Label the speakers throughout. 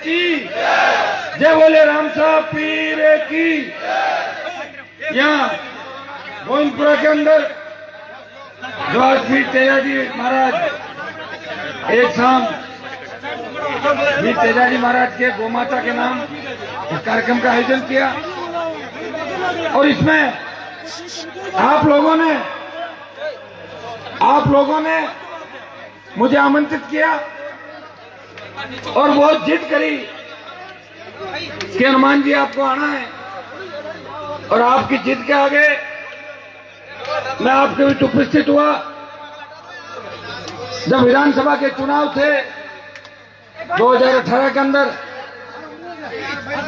Speaker 1: की जय, बोले राम साहब पीर की। यहाँ गोविंदपुरा के अंदर जो आज भी तेजाजी महाराज एक शाम भी तेजाजी महाराज के गोमाता के नाम इस कार्यक्रम का आयोजन किया और इसमें आप लोगों ने मुझे आमंत्रित किया और बहुत जिद करी कि हनुमान जी आपको आना है और आपकी जिद के आगे मैं आपके बीच उपस्थित हुआ। जब विधानसभा के चुनाव थे 2018 के अंदर,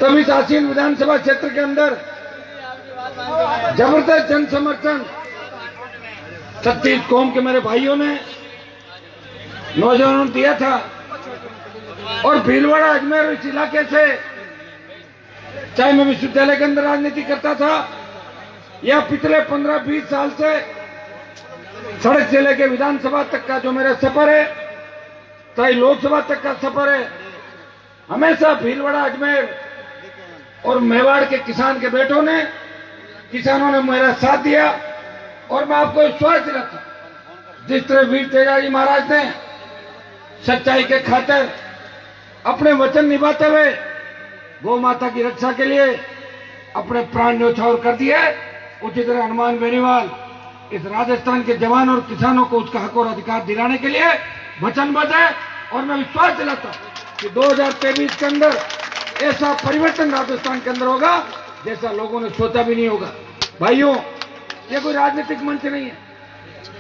Speaker 1: तभी तहसील विधानसभा क्षेत्र के अंदर जबरदस्त जन समर्थन 36 कौम के मेरे भाइयों ने, नौजवानों ने दिया था और भीलवाड़ा अजमेर इस इलाके से, चाहे मैं विश्वविद्यालय के अंदर राजनीति करता था या पिछले 15-20 साल से सड़क से लेकर विधानसभा तक का जो मेरा सफर है, चाहे लोकसभा तक का सफर है, हमेशा भीलवाड़ा अजमेर और मेवाड़ के किसान के बेटों ने, किसानों ने मेरा साथ दिया और मैं आपको विश्वास दिलाता हूं, जिस तरह वीर तेजाजी महाराज ने सच्चाई के खातिर अपने वचन निभाते हुए गौ माता की रक्षा के लिए अपने प्राण न्यौछावर कर दिए, उसी तरह हनुमान बेनीवाल इस राजस्थान के जवान और किसानों को उसका हक और अधिकार दिलाने के लिए वचनबद्ध है। और मैं विश्वास दिलाता हूं कि 2023 के अंदर ऐसा परिवर्तन राजस्थान के अंदर होगा जैसा लोगों ने सोचा भी नहीं होगा। भाइयों, ये कोई राजनीतिक मंच नहीं है,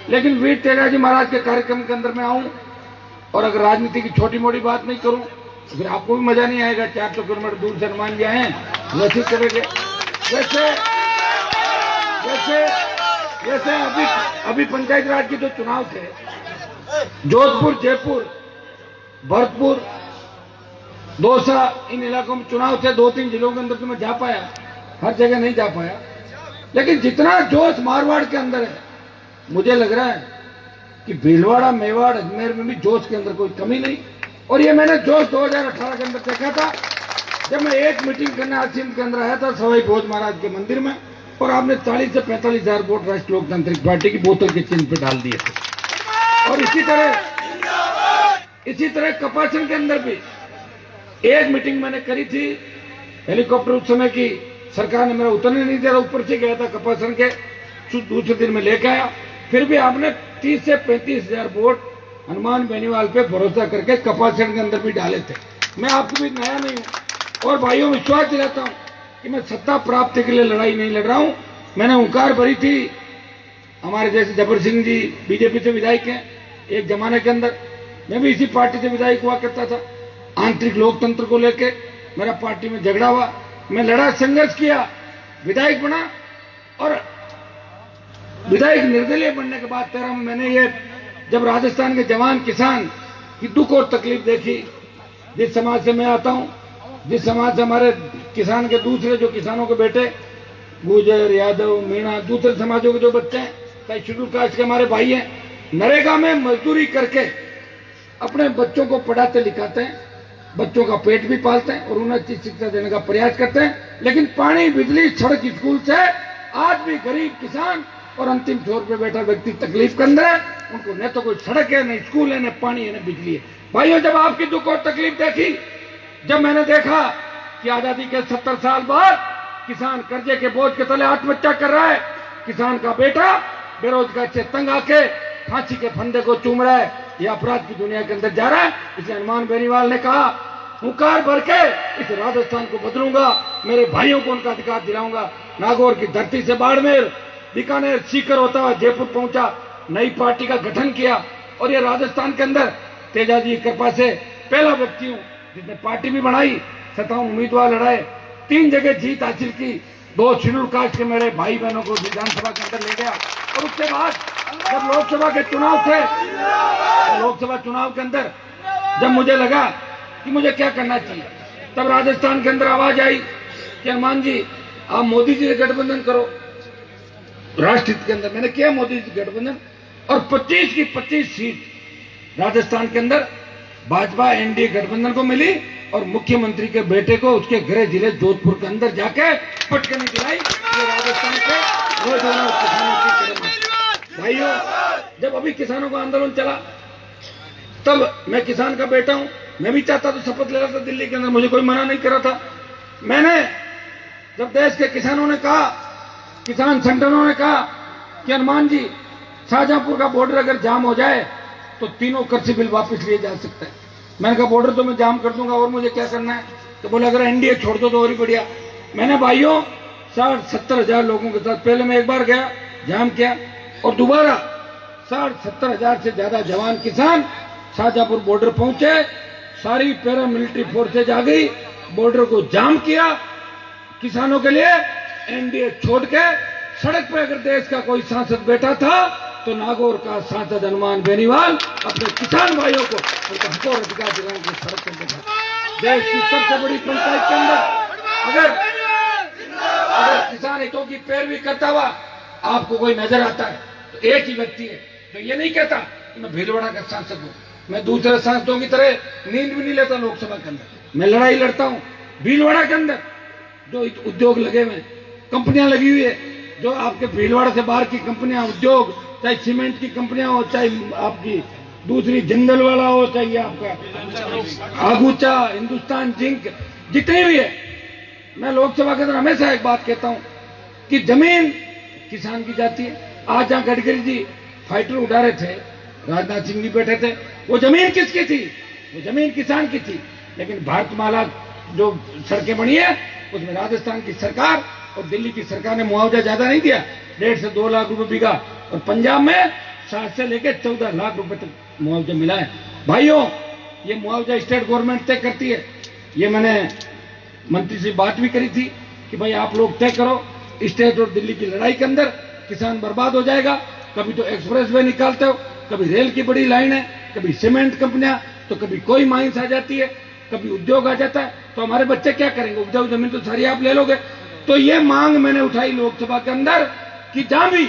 Speaker 1: लेकिन वीर तेजाजी महाराज के कार्यक्रम के अंदर मैं आऊं और अगर राजनीति की छोटी मोटी बात नहीं करूं तो फिर आपको भी मजा नहीं आएगा। 400 किलोमीटर दूर से हनुमान जी आए हैं, वैसे करेंगे। जैसे अभी पंचायत राज के जो चुनाव थे, जोधपुर, जयपुर, भरतपुर, दौसा, इन इलाकों में चुनाव थे। 2-3 जिलों के अंदर तो मैं जा पाया, हर जगह नहीं जा पाया, लेकिन जितना जोश मारवाड़ के अंदर है, मुझे लग रहा है कि भीलवाड़ा, मेवाड़, अजमेर में भी जोश के अंदर कोई कमी नहीं। और ये मैंने जोश 2018 के अंदर देखा था जब मैं एक मीटिंग करने आसिम के अंदर आया था सवाई भोज महाराज के मंदिर में, और आपने 40 से 45 हजार वोट राष्ट्रीय लोकतांत्रिक पार्टी की बोतल के चिन्ह पे डाल दिए थे। और इसी तरह कपासन के अंदर भी एक मीटिंग मैंने करी थी। हेलीकॉप्टर उस समय की सरकार ने मेरा उतरने नहीं दिया, ऊपर से गया था कपासन के, दूसरे दिन में लेके आया। फिर भी आपने 30 से 35 हजार वोट हनुमान बेनीवाल पे भरोसा करके कपासन के अंदर भी डाले थे। मैं आपके बीच नया नहीं हूं और भाइयों विश्वास दिलाता हूं कि मैं सत्ता प्राप्ति के लिए लड़ाई नहीं लड़ रहा हूं। मैंने हुंकार भरी थी, हमारे जैसे जबर सिंह जी बीजेपी से विधायक हैं, एक जमाने के अंदर मैं भी इसी पार्टी से विधायक हुआ करता था। आंतरिक लोकतंत्र को लेके मेरा पार्टी में झगड़ा हुआ, मैं लड़ा, संघर्ष किया, विधायक बना और विधायक निर्दलीय बनने के बाद 13 में मैंने ये जब राजस्थान के जवान किसान की दुख और तकलीफ देखी, जिस समाज से मैं आता हूं, जिस समाज से हमारे किसान के दूसरे जो किसानों के बेटे गुजर, यादव, मीणा, दूसरे समाजों के जो बच्चे हैं, चाहे शेड्यूल कास्ट के हमारे भाई हैं, नरेगा में मजदूरी करके अपने बच्चों को पढ़ाते लिखाते हैं, बच्चों का पेट भी पालते हैं और उन्हें अच्छी शिक्षा देने का प्रयास करते हैं। लेकिन पानी, बिजली, सड़क, स्कूल से आज भी गरीब किसान और अंतिम छोर पे बैठा व्यक्ति तकलीफ के अंदर है। उनको न तो कोई सड़क है, न स्कूल है, न पानी है, न बिजली है। भाइयों, जब आपकी दुख और तकलीफ देखी, जब मैंने देखा कि आजादी के 70 साल बाद किसान कर्जे के बोझ के तले आत्महत्या कर रहा है, किसान का बेटा बेरोजगार से तंग आके फांसी के फंदे को चूम रहा है, यह अपराध की दुनिया के अंदर जा रहा है। इसलिए हनुमान बेनीवाल ने कहा, हुंकार भर के इस राजस्थान को बदलूंगा, मेरे भाइयों को उनका अधिकार दिलाऊंगा। नागौर की धरती से बाड़मेर, बीकानेर, सीकर होता हुआ जयपुर पहुंचा, नई पार्टी का गठन किया और ये राजस्थान के अंदर तेजाजी की कृपा से पहला व्यक्ति हूं जिसने पार्टी भी बनाई, 57 उम्मीदवार लड़ाए, 3 जगह जीत हासिल की, 2 शेड्यूल कास्ट के मेरे भाई बहनों को विधानसभा के अंदर ले गया। और उसके बाद जब लोकसभा के चुनाव थे, तो लोकसभा चुनाव के अंदर जब मुझे लगा कि मुझे क्या करना चाहिए, तब राजस्थान के अंदर आवाज आई कि हनुमान जी आप मोदी जी से गठबंधन करो। राष्ट्रहित के अंदर मैंने किया मोदी जी गठबंधन और 25 की 25 सीट राजस्थान के अंदर भाजपा एनडीए गठबंधन को मिली और मुख्यमंत्री के बेटे को उसके गृह जिले जोधपुर के अंदर जाके पटकनी दिलाई। ये राजस्थान के नौजवानों और किसानों की कदम है। भाइयों, जब अभी किसानों का आंदोलन चला तब मैं किसान का बेटा हूं, मैं भी चाहता तो शपथ ले रहा था दिल्ली के अंदर, मुझे कोई मना नहीं कर रहा था। मैंने जब देश के किसानों ने कहा, किसान संगठनों ने कहा कि हनुमान जी शाहजहांपुर का बॉर्डर अगर जाम हो जाए तो तीनों कृषि बिल वापस लिए जा सकते हैं। मैंने कहा बॉर्डर तो मैं जाम कर दूंगा और मुझे क्या करना है? तो बोले अगर एनडीए छोड़ दो तो और ही बढ़िया। मैंने भाइयों 60-70 हजार लोगों के साथ पहले मैं एक बार गया, जाम किया, और दोबारा 60-70 हजार से ज्यादा जवान किसान शाहजहांपुर बॉर्डर पहुंचे। सारी पैरा मिलिट्री फोर्सेज आ गई, बॉर्डर को जाम किया किसानों के लिए। एनडीए छोड़ के सड़क पे अगर देश का कोई सांसद बैठा था तो नागौर का सांसद हनुमान बेनीवाल अपने किसान भाइयों को उनका हक और अधिकार दिलाने की सड़क पर बैठा। देश की सबसे बड़ी पंचायत के अंदर अगर किसान हितों की पैरवी करता हुआ आपको कोई नजर आता है तो एक ही व्यक्ति है तो ये नहीं कहता कि मैं भीलवाड़ा का सांसद हूं। मैं दूसरे सांसदों की तरह नींद भी नहीं लेता लोकसभा के अंदर, मैं लड़ाई लड़ता हूं। भीलवाड़ा के अंदर जो उद्योग लगे हुए, कंपनियां लगी हुई है, जो आपके भीलवाड़ा से बाहर की कंपनियां, उद्योग, चाहे सीमेंट की कंपनियां हो, चाहे आपकी दूसरी जंगल वाला हो, चाहे आपका आगूचा, हिंदुस्तान जिंक, जितनी भी है, मैं लोकसभा के अंदर हमेशा एक बात कहता हूं कि जमीन किसान की जाती है। आज जहां गडकरी जी फाइटर उड़ा रहे थे, राजनाथ सिंह जी बैठे थे, वो जमीन किसकी थी? वो जमीन किसान की थी। लेकिन भारतमाला जो सड़कें बनी है उसमें राजस्थान की सरकार और दिल्ली की सरकार ने मुआवजा ज्यादा नहीं दिया, 1.5 से 2 लाख रुपए बीघा, और पंजाब में 7 से लेकर 14 लाख रुपए तक मुआवजा मिला है। भाइयों, ये मुआवजा स्टेट गवर्नमेंट तय करती है। ये मैंने मंत्री से बात भी करी थी कि भाई आप लोग तय करो, स्टेट और दिल्ली की लड़ाई के अंदर किसान बर्बाद हो जाएगा। कभी तो एक्सप्रेस वे निकालते हो, कभी रेल की बड़ी लाइन है, कभी सीमेंट कंपनियां, तो कभी कोई माइंस आ जाती है, कभी उद्योग आ जाता है, तो हमारे बच्चे क्या करेंगे? उपजाऊ जमीन तो सारी आप ले लोगे। तो ये मांग मैंने उठाई लोकसभा के अंदर कि जहां भी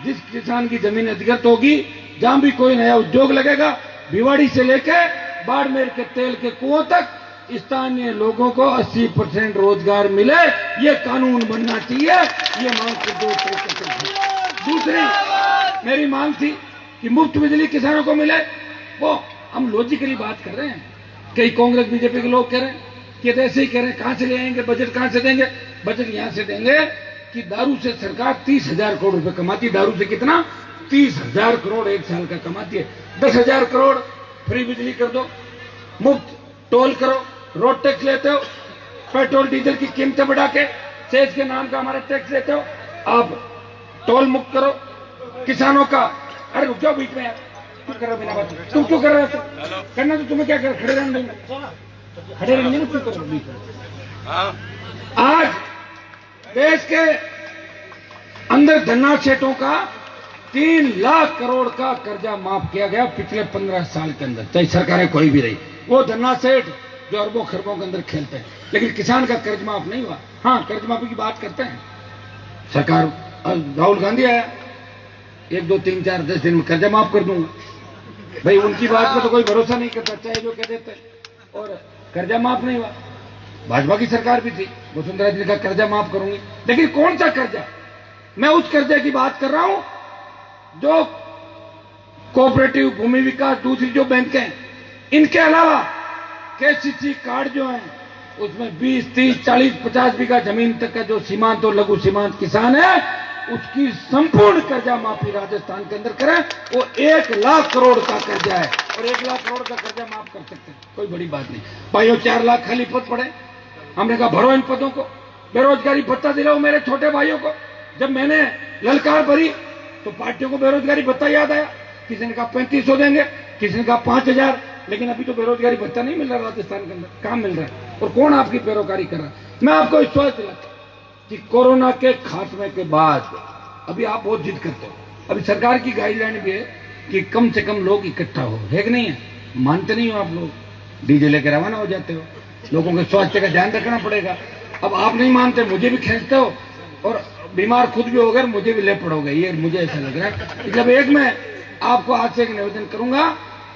Speaker 1: जिस किसान की जमीन अधिकृत होगी, जहां भी कोई नया उद्योग लगेगा, भिवाड़ी से लेकर बाड़मेर के तेल के कुओं तक स्थानीय लोगों को 80% रोजगार मिले, ये कानून बनना चाहिए। ये मांग के दो तरीके से। दूसरी मेरी मांग थी कि मुफ्त बिजली किसानों को मिले। वो हम लॉजिकली बात कर रहे हैं, कई कांग्रेस बीजेपी के लोग कह रहे हैं कि ऐसे ही कह रहे हैं, कहां से ले आएंगे, बजट कहां से देंगे? बजट यहां से देंगे कि दारू से सरकार 30,000 करोड़ रुपए कमाती है। दारू से कितना? 30,000 करोड़ एक साल का कमाती है। 10,000 करोड़ फ्री बिजली कर दो, मुफ्त टोल करो, रोड टैक्स लेते हो, पेट्रोल डीजल की कीमतें बढ़ा के सेज के नाम का हमारा टैक्स लेते हो, आप टोल मुक्त करो किसानों का। अरे रुक जाओ बीच में यार, क्यों कर रहे हो बिना बात? तुम क्यों कर रहे हो? करना तो तुम्हें क्या कर, खड़े रहने देंगे, खड़े रहेंगे ना, क्यों कर रहे हो बीच में? आज देश के अंदर धन्ना सेठों का 3 लाख करोड़ का कर्जा माफ किया गया पिछले 15 साल के अंदर, चाहे सरकारें कोई भी रही। वो धन्ना सेठ जो अरबों खरबों के अंदर खेलते हैं, लेकिन किसान का कर्ज माफ नहीं हुआ। हाँ, कर्ज माफी की बात करते हैं सरकार। राहुल गांधी आया, 1, 2, 3, 4, 10 दिन में कर्जा माफ कर दूंगा। भाई उनकी बात में तो कोई भरोसा नहीं करता, चाहे जो कह देते, और कर्जा माफ नहीं हुआ। भाजपा की सरकार भी थी, वसुंधरा जी का कर्जा माफ करूंगी, लेकिन कौन सा कर्जा? मैं उस कर्जे की बात कर रहा हूं जो कोऑपरेटिव, भूमि विकास, दूसरी जो बैंक हैं, इनके अलावा केसीसी कार्ड जो है उसमें 20, 30, 40, 50 बीघा जमीन तक का जो सीमांत और लघु सीमांत किसान है, उसकी संपूर्ण कर्जा माफी राजस्थान के अंदर करें। वो 1 लाख करोड़ का कर्जा है, और 1 लाख करोड़ का कर्जा माफ कर सकते हैं, कोई बड़ी बात नहीं। भाइयों, 4 लाख खाली पद पड़े, हमने कहा भरो इन पदों को, बेरोजगारी भत्ता दिलाओ मेरे छोटे भाइयों को। जब मैंने ललकार भरी तो पार्टियों को बेरोजगारी भत्ता याद आया, किसी ने कहा 3500 देंगे, किसी ने कहा 5000, लेकिन अभी तो बेरोजगारी भत्ता नहीं मिल रहा राजस्थान के अंदर। कहां मिल रहा है और कौन आपकी पैरोकारी कर रहा है? मैं आपको विश्वास दिलाता कि कोरोना के खात्मे के बाद अभी आप बहुत जिद करते हो, अभी सरकार की गाइडलाइन भी है कि कम से कम लोग इकट्ठा हो, है कि नहीं है? मानते नहीं हो आप लोग, डीजे लेकर रवाना हो जाते हो, लोगों के स्वास्थ्य का ध्यान रखना पड़ेगा। अब आप नहीं मानते, मुझे भी खींचते हो, और बीमार खुद भी होकर मुझे भी ले पड़ोगे, ये मुझे ऐसा लग रहा है। मतलब एक मैं आपको आज से एक निवेदन करूंगा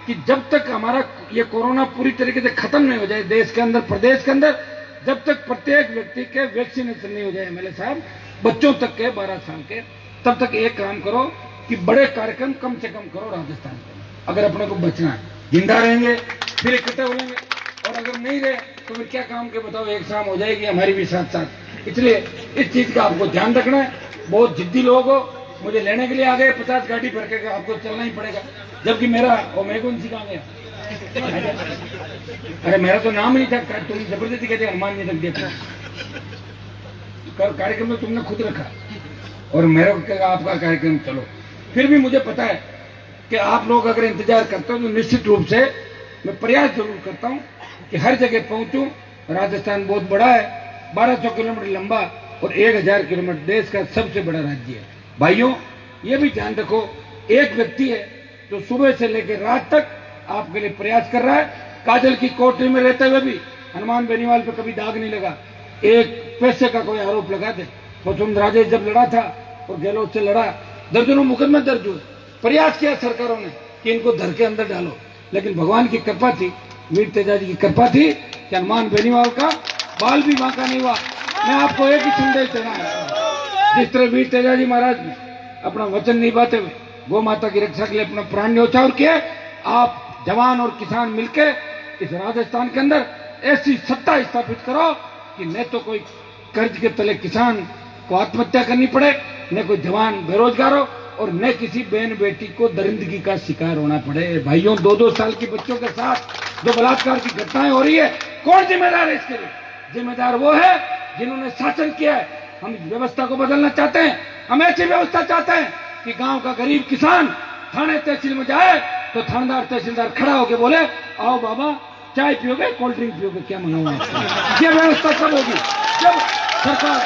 Speaker 1: कि जब तक हमारा ये कोरोना पूरी तरीके से खत्म नहीं हो जाए देश के अंदर, प्रदेश के अंदर, जब तक प्रत्येक व्यक्ति के वैक्सीनेशन नहीं हो जाए एमएलए साहब, बच्चों तक के 12 साल के, तब तक एक काम करो कि बड़े कार्यक्रम कम से कम करो राजस्थान में। अगर अपने को बचना है, जिंदा रहेंगे फिर इकट्ठे हो लेंगे, और अगर नहीं रहे तो फिर क्या काम के बताओ, एक शाम हो जाएगी हमारी भी साथ साथ। इसलिए इस चीज का आपको ध्यान रखना है। बहुत जिद्दी लोग हो, मुझे लेने के लिए आ गए 50 गाड़ी भर के, आपको चलना ही पड़ेगा, जबकि मेरा मेरे को सिखा गया। अरे मेरा तो नाम ही नहीं था, तुम जबरदस्ती कहते हनुमान जी रख दिया। कार्यक्रम में तुमने खुद रखा और मेरे को कहेगा आपका कार्यक्रम चलो। फिर भी मुझे पता है कि आप लोग अगर इंतजार करते हो तो निश्चित रूप से मैं प्रयास जरूर करता हूं कि हर जगह पहुंचूं। राजस्थान बहुत बड़ा है, 1200 किलोमीटर लंबा और 1000 किलोमीटर देश का सबसे बड़ा राज्य है। भाइयों, ये भी ध्यान रखो, एक व्यक्ति है जो सुबह से लेकर रात तक आपके लिए प्रयास कर रहा है। काजल की कोठरी में रहते हुए भी हनुमान बेनीवाल पे कभी दाग नहीं लगा, एक पैसे का कोई आरोप लगा दे। वसुंधरा राजे जब लड़ा था और गहलोत से लड़ा, दर्जनों मुकदमे दर्ज हुए, प्रयास किया सरकारों ने कि इनको घर के अंदर डालो, लेकिन भगवान की कृपा थी, वीर तेजाजी की कृपा थी कि हनुमान बेनीवाल का बाल भी बांका नहीं हुआ। मैं आपको एक ही संदेश देना है, जिस तरह वीर तेजाजी महाराज ने अपना वचन निभाते हुए गौ माता की रक्षा के लिए अपना प्राण न्यौछावर किया, आप जवान और किसान मिलकर इस राजस्थान के अंदर ऐसी सत्ता स्थापित करो कि न तो कोई कर्ज के तले किसान को आत्महत्या करनी पड़े, न कोई जवान बेरोजगार हो, और न किसी बहन बेटी को दरिंदगी का शिकार होना पड़े। भाइयों, 2-2 साल की बच्चों के साथ जो बलात्कार की घटनाएं हो रही है, कौन जिम्मेदार है इसके लिए? जिम्मेदार वो है जिन्होंने शासन किया है। हम इस व्यवस्था को बदलना चाहते हैं। हम ऐसी व्यवस्था चाहते हैं कि गांव का गरीब किसान थाने तहसील में जाए तो थानेदार तहसीलदार खड़ा होकर बोले, आओ बाबा चाय पियोगे, कोल्ड ड्रिंक पियोगे, क्या मंगाऊं? ये व्यवस्था कब होगी? जब सरकार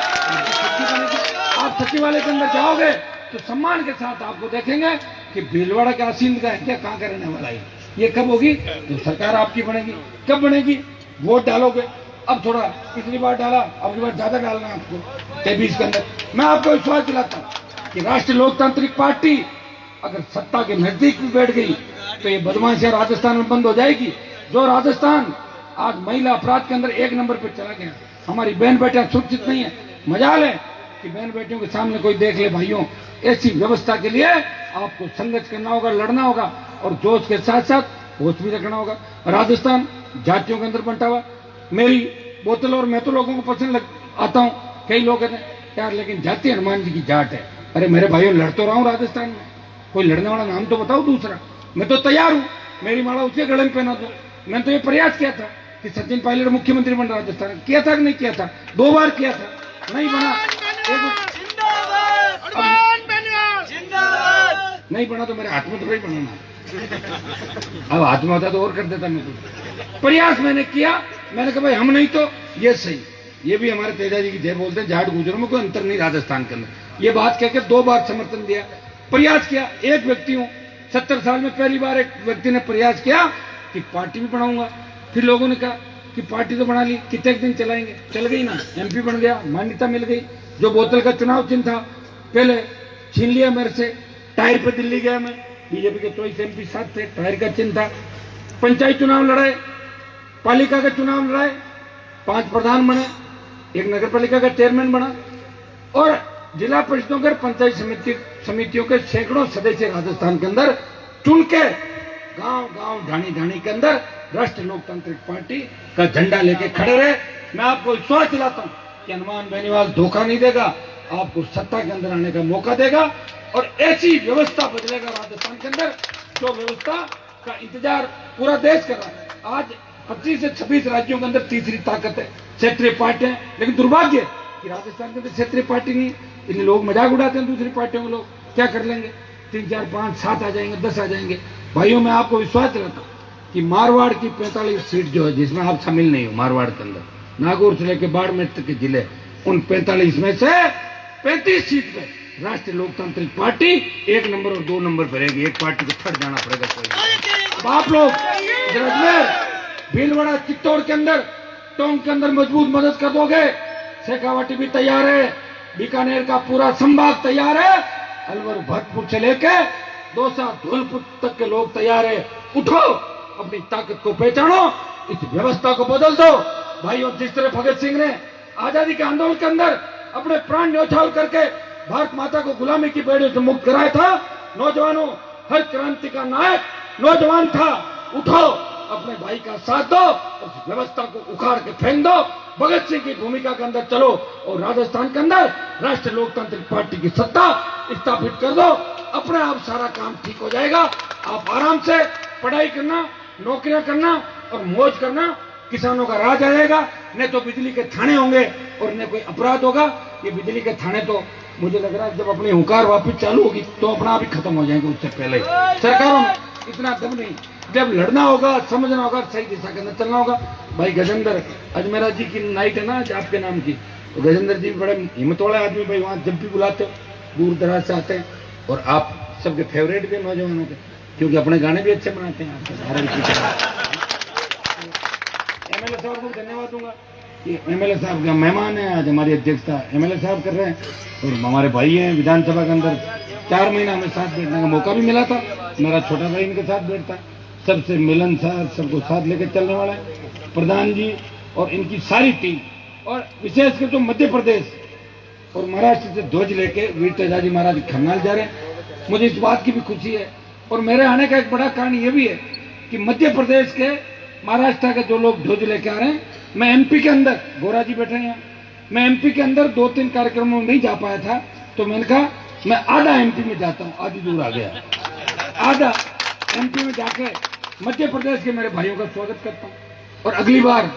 Speaker 1: आप सचिवालय के अंदर जाओगे तो सम्मान के साथ आपको देखेंगे कि भीलवाड़ा का असीम का है क्या, कहाँ का रहने वाला है। ये कब होगी? तो सरकार आपकी बनेगी। कब बनेगी? वोट डालोगे। अब थोड़ा पिछली बार डाला, अब बार ज्यादा डालना है आपको 23 के अंदर। मैं आपको विश्वास दिलाता हूँ कि राष्ट्रीय लोकतांत्रिक पार्टी अगर सत्ता के नजदीक भी बैठ गई तो ये बदमाशियां राजस्थान में बंद हो जाएगी। जो राजस्थान आज महिला अपराध के अंदर 1 नंबर पर चला गया, हमारी बहन बेटियां सुरक्षित नहीं है। मजाल है कि बहन बेटियों के सामने कोई देख ले। भाइयों, ऐसी व्यवस्था के लिए आपको संघर्ष करना होगा, लड़ना होगा, और जोश के साथ साथ होश भी रखना होगा। राजस्थान जातियों के अंदर बंटा हुआ, मेरी बोतल और मैं तो लोगों को पसंद आता हूँ, कई लोग कहते हैं यार लेकिन जाति हनुमान जी की जाट है। अरे मेरे भाइयों, लड़ तो रहा हूँ राजस्थान में, कोई लड़ने वाला नाम तो बताओ दूसरा। मैं तो तैयार हूँ, मेरी माला उसके गले में पहना दो। मैंने तो ये प्रयास किया था कि सचिन पायलट मुख्यमंत्री बन राजस्थान, किया था कि नहीं किया था? 2 बार किया था, नहीं बना। नहीं बना तो मेरे हाथ में थोड़ा ही बनाना, अब हाथ में होता तो और कर देता मैं कुछ। प्रयास मैंने किया, मैंने कहा भाई हम नहीं तो ये सही। ये भी हमारे तेजाजी की जय बोलते हैं, जाट गुजरों में कोई अंतर नहीं राजस्थान के अंदर। ये बात कहकर 2 बार समर्थन दिया, प्रयास किया। एक व्यक्ति हूं, 70 साल में पहली बार एक व्यक्ति ने प्रयास किया कि पार्टी भी बनाऊंगा। फिर लोगों ने कहा कि पार्टी तो बना ली, कितने दिन चलाएंगे? चल गई ना, एमपी बन गया, मान्यता मिल गई। जो बोतल का चुनाव चिन्ह था पहले छीन लिया मेरे से। टायर पे दिल्ली गया मैं, बीजेपी के 24 एमपी साथ थे, टायर का चिन्ह था। पंचायत चुनाव लड़ाए, पालिका का चुनाव लड़ाए, 5 प्रधान बने, एक नगर पालिका का चेयरमैन बना, और जिला परिषदों के पंचायत समितियों के सैकड़ों सदस्य राजस्थान के अंदर चुन के गांव गांव ढाणी ढाणी के अंदर राष्ट्रीय लोकतांत्रिक पार्टी का झंडा लेके खड़े रहे। मैं आपको विश्वास दिलाता हूं कि हनुमान बेनीवाल धोखा नहीं देगा, आपको सत्ता के अंदर आने का मौका देगा, और ऐसी व्यवस्था बदलेगा राजस्थान के अंदर जो व्यवस्था का इंतजार पूरा देश कर रहा है। आज 25 से 26 राज्यों के अंदर तीसरी ताकत है, क्षेत्रीय पार्टी है। लेकिन दुर्भाग्य है कि राजस्थान के अंदर क्षेत्रीय पार्टी नहीं। इन लोग मजाक उड़ाते हैं दूसरी पार्टियों के लोग, क्या कर लेंगे? 3, 4, 5, 7 आ जाएंगे, 10 आ जाएंगे। भाइयों, मैं आपको विश्वास दिलाता हूं कि मारवाड़ की 45 सीट जो है, जिसमें आप शामिल नहीं हो, मारवाड़ के अंदर नागौर से लेकर बाड़मेर तक के जिले, उन 45 में से 35 सीट पे राष्ट्रीय लोकतांत्रिक पार्टी 1 नंबर और 2 नंबर पर रहेगी। एक पार्टी को थर्ड जाना पड़ेगा कोई। अब आप लोग अजमेर, भीलवाड़ा, चित्तौड़ के अंदर, टोंक के अंदर मजबूत मदद कर दोगे। शेखावाटी भी तैयार है, बीकानेर का पूरा संभाग तैयार है, अलवर भरतपुर से लेके दौसा धौलपुर तक के लोग तैयार है। उठो, अपनी ताकत को पहचानो, इस व्यवस्था को बदल दो। भाइयों, जिस तरह भगत सिंह ने आजादी के आंदोलन के अंदर अपने प्राण न्यौछावर करके भारत माता को गुलामी की बेड़ियों से मुक्त कराया था, नौजवानों, हर क्रांति का नायक नौजवान था। उठो, अपने भाई का साथ दो, उस व्यवस्था को उखाड़ के फेंक दो, भगत सिंह की भूमिका के अंदर चलो और राजस्थान के अंदर राष्ट्रीय लोकतांत्रिक पार्टी की सत्ता स्थापित कर दो। अपने आप सारा काम ठीक हो जाएगा। आप आराम से पढ़ाई करना, नौकरियां करना और मौज करना, किसानों का राज आएगा। न तो बिजली के थाने होंगे और न कोई अपराध होगा। ये बिजली के थाने तो मुझे लग रहा है जब अपनी हुंकार वापस चालू होगी तो अपना आप ही खत्म हो जाएंगे। उससे पहले सरकारों में इतना दम नहीं। जब लड़ना होगा, समझना होगा, सही दिशा के अंदर चलना होगा। भाई गजेंद्र अजमेरा जी की नाइट है ना आज आपके नाम की, तो गजेंद्र जी बड़े हिम्मत वाले आदमी, भाई वहाँ जब भी बुलाते हो दूर दराज से आते हैं और आप सबके फेवरेट भी नौजवानों के, क्योंकि अपने गाने भी अच्छे बनाते हैं। एमएलए साहब को धन्यवाद दूंगा कि एमएलए साहब का मेहमान है, आज हमारी अध्यक्षता एमएलए साहब कर रहे हैं और हमारे भाई हैं विधानसभा के अंदर। 4 महीना हमें साथ बैठने का मौका भी मिला था। मेरा छोटा भाई इनके साथ बैठता, सबसे मिलन साथ, सबको साथ लेकर चलने वाला है प्रधान जी और इनकी सारी टीम, और विशेषकर जो मध्य प्रदेश और महाराष्ट्र से ध्वज लेके वीर तेजाजी महाराज खरनाल जा रहे हैं। मुझे इस बात की भी खुशी है और मेरे आने का एक बड़ा कारण ये भी है कि मध्य प्रदेश के, महाराष्ट्र के जो लोग ध्वज लेके आ रहे हैं, मैं एमपी के अंदर, गोरा जी बैठे हैं, मैं एमपी के अंदर 2-3 कार्यक्रमों में नहीं जा पाया था, तो मैंने कहा मैं आधा एमपी में जाता हूँ, आधी दूर आ गया, आधा एमपी में जाके मध्य प्रदेश के मेरे भाइयों का स्वागत करता हूँ। और अगली बार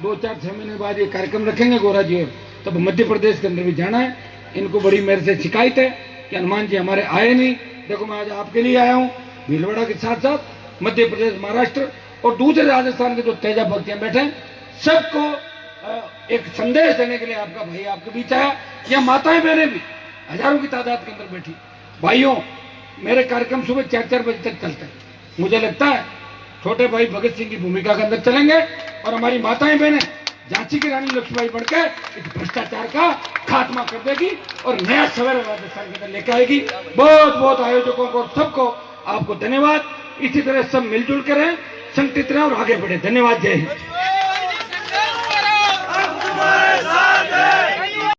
Speaker 1: 2-4-6 महीने बाद ये कार्यक्रम रखेंगे गोरा जी, और तब मध्य प्रदेश के अंदर भी जाना है। इनको बड़ी मेरे से शिकायत है कि हनुमान जी हमारे आए नहीं। देखो मैं आज आपके लिए आया हूँ, भीलवाड़ा के साथ साथ मध्य प्रदेश, महाराष्ट्र और दूसरे राजस्थान के जो तेजा भक्तियां बैठे हैं, सबको एक संदेश देने के लिए आपका भाई आपके बीच आया। या माताएं बहनें भी हजारों की तादाद के अंदर बैठी। भाइयों, मेरे कार्यक्रम सुबह 4-4 बजे तक चलते हैं। मुझे लगता है छोटे भाई भगत सिंह की भूमिका के अंदर चलेंगे और हमारी माताएं बहनें झांसी की रानी लक्ष्मीबाई बढ़कर इस भ्रष्टाचार का खात्मा कर देगी और नया सवेरा राजस्थान के अंदर लेकर आएगी। बहुत बहुत आयोजकों को, सबको आपको धन्यवाद। इसी तरह सब मिलजुल कर रहें, संगठित रहें और आगे बढ़े। धन्यवाद। जय हिंद।